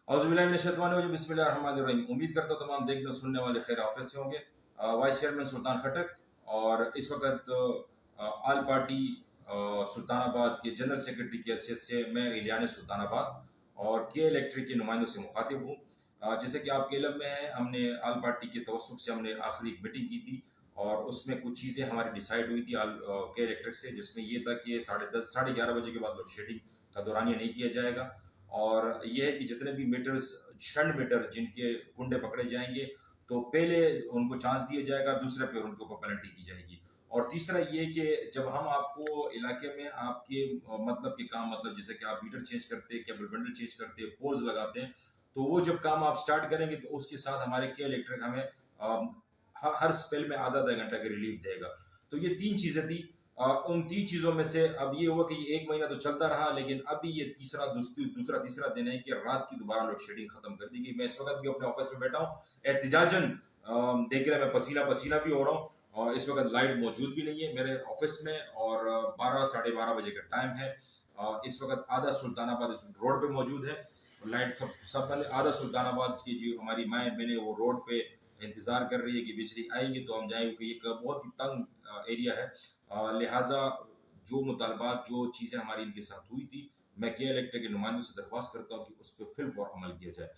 औज़ुबिल्लाहि बिस्मिल्लाहिर्रहमानिर्रहीम। उम्मीद करता हूँ तमाम देखने और सुनने वाले खैर आफियत से होंगे। वाइस चेयरमैन सुल्तान खटक और इस वक्त आल पार्टी सुल्तानाबाद के जनरल सेक्रेटरी की हैसियत से मैं इलियान सुल्तानाबाद और के इलेक्ट्रिक के नुमाइंदों से मुखातिब हूँ। जैसे कि आपके इल्म में है, हमने आल पार्टी के तवस्सुक से हमने आखिरी मीटिंग की थी और उसमें कुछ चीज़ें हमारी डिसाइड हुई थी के इलेक्ट्रिक से, जिसमें ये था कि 10:30 11:30 बजे के बाद लोड शेडिंग का दौरानिया नहीं किया जाएगा। और ये है कि जितने भी मीटर्स शंट मीटर जिनके कुंडे पकड़े जाएंगे तो पहले उनको चांस दिया जाएगा, दूसरे पे उनके ऊपर पेनल्टी की जाएगी। और तीसरा ये कि जब हम आपको इलाके में आपके मतलब के काम, मतलब जैसे कि आप मीटर चेंज करते हैं, केबल बंडल चेंज करते हैं, पोल्स लगाते हैं, तो वो जब काम आप स्टार्ट करेंगे तो उसके साथ हमारे के इलेक्ट्रिक हमें हर स्पेल में आधा आधा घंटा का रिलीफ देगा। तो ये तीन चीजें थी। उन 3 चीज़ों में से अब ये हुआ कि ये 1 महीना तो चलता रहा, लेकिन अभी ये दूसरा तीसरा दिन है कि रात की दोबारा लोड शेडिंग खत्म कर दी गई। मैं इस वक्त भी अपने ऑफिस में बैठा हूँ, एहतिजाजन देख रहे मैं पसीना पसीना भी हो रहा हूँ और इस वक्त लाइट मौजूद भी नहीं है मेरे ऑफिस में और 12 साढ़े 12 बजे का टाइम है। इस वक्त आधा सुल्तानाबाद इस रोड पे मौजूद है, लाइट सब बंद। आधा सुल्तानाबाद की जो हमारी माएँ बहनें वो रोड पे इंतजार कर रही है कि बिजली आएंगे तो हम जाएंगे, क्योंकि ये बहुत ही तंग एरिया है। लिहाजा जो मुतालबात जो चीज़ें हमारी इनके साथ हुई थी, मैं के इलेक्टर के नुमाइंदों से दरख्वास्त करता हूँ कि उस पर फिल फॉर अमल किया जाए।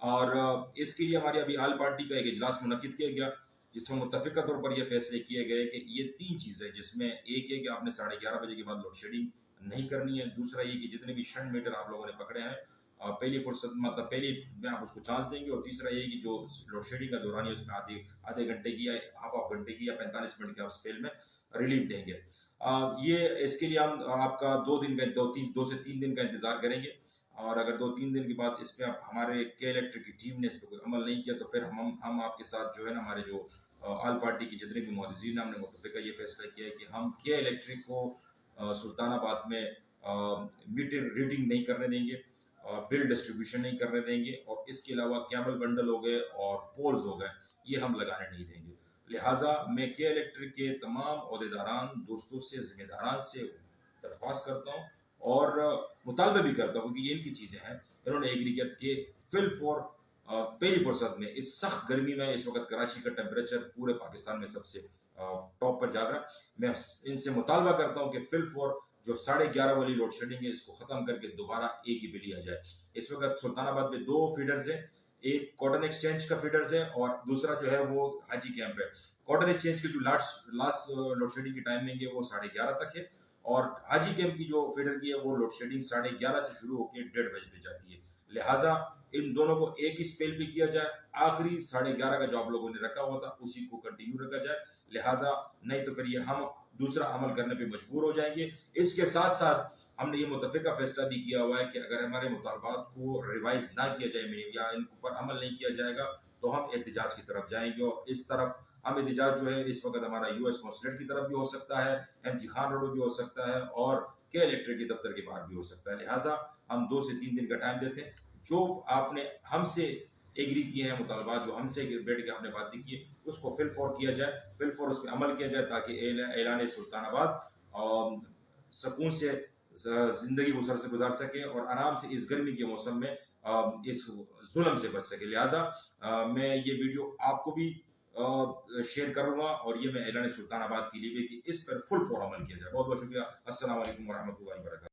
और इसके लिए हमारी अभी आल पार्टी का एक इजलास मुनक्किद किया गया, जिसमें मुत्तफ़िका तौर पर यह फैसले किए गए कि ये 3 चीज़ें, जिसमें एक है कि आपने 11:30 बजे के बाद लोड शेडिंग नहीं करनी है, दूसरा ये कि जितने भी शंट मीटर आप लोगों ने पकड़े हैं पहली फुर्सत मतलब पहले में आप उसको चांस देंगे, और तीसरा ये कि जो लोड शेडिंग का दौरान है उसमें आधे घंटे की या हाफ घंटे की या 45 मिनट के आप स्पेल में रिलीफ देंगे। ये इसके लिए हम आपका 2 से 3 दिन का इंतजार करेंगे, और अगर 2-3 दिन के बाद इस पे आप हमारे के इलेक्ट्रिक की टीम ने इस पर कोई अमल नहीं किया तो फिर हम आपके साथ जो है ना, हमारे जो आल पार्टी के जितने भी मुअज़्ज़िज़ीन हैं, हमने मुत्तफ़िका ये फैसला किया है कि हम के इलेक्ट्रिक को सुल्तानाबाद में मीटर रीडिंग नहीं करने देंगे, बिल डिस्ट्रीब्यूशन नहीं करने देंगे, और इसके अलावा केबल बंडल हो गए और पोल्स हो गए, ये हम लगाने नहीं देंगे। लिहाजा मैं के इलेक्ट्रिक के तमाम ओहदेदारान दोस्तों से, जिम्मेदारान से दरख्वास्त करता हूँ और मुतालबा भी करता हूँ, क्योंकि ये इनकी चीज़ें हैं। इन्होंने एग्री किया कि फिल फॉर पहली फुर्सत में इस सख्त गर्मी में, इस वक्त कराची का टेम्परेचर पूरे पाकिस्तान में सबसे टॉप पर जा रहा है, मैं इनसे मुतालबा करता हूँ कि फिल फॉर जो 11:30 वाली लोड शेडिंग है इसको खत्म करके दोबारा एक ही बिल लिया जाए। इस वक्त सुल्तानाबाद में 2 फीडर्स हैं, एक कॉटन एक्सचेंज का फीडर्स है और दूसरा जो है वो हाजी कैंप है। कॉटन एक्सचेंज की जो लास्ट लोड शेडिंग की टाइमिंग है वो 11:30 तक है, और हाजी कैंप की जो फीडर की है वो लोड शेडिंग 11:30 से शुरू होकर 1:30 बजे तक जाती है। लिहाजा इन दोनों को एक ही स्पेल पे किया जाए, आखिरी 11:30 का जो आप लोगों ने रखा हुआ था उसी को कंटिन्यू रखा जाए। लिहाजा नहीं तो फिर ये हम दूसरा अमल करने पे मजबूर हो जाएंगे। इसके साथ साथ हमने ये मुत्तफ़िका फैसला भी किया हुआ है कि अगर हमारे मुतालबात को रिवाइज ना किया जाए या इन पर अमल नहीं किया जाएगा तो हम एहतजाज की तरफ जाएंगे, और इस तरफ हम एहतजाज जो है इस वक्त हमारा US कौंसलेट की तरफ भी हो सकता है, MG खान रोड भी हो सकता है, और के इलेक्ट्रिक के दफ्तर के बाहर भी हो सकता है। लिहाजा हम 2 से 3 दिन का टाइम देते हैं। जो आपने हमसे एग्री किए हैं मुतालबात, जो हमसे बैठ के आपने बातें की है, उसको फिल फॉर किया जाए, फिल फॉर उस पर अमल किया जाए, ताकि ऐलान सुल्तानाबाद सुकून से जिंदगी गुजार सके और आराम से इस गर्मी के मौसम में इस जुल्म से बच सके। लिहाजा मैं ये वीडियो आपको भी शेयर करूंगा, और ये मैं ऐलान सुल्तानाबाद के लिए भी कि इस पर फुल फॉर अमल किया जाए। बहुत बहुत शुक्रिया। अस्सलाम वालेकुम व रहमतुल्लाहि व बरकातहू।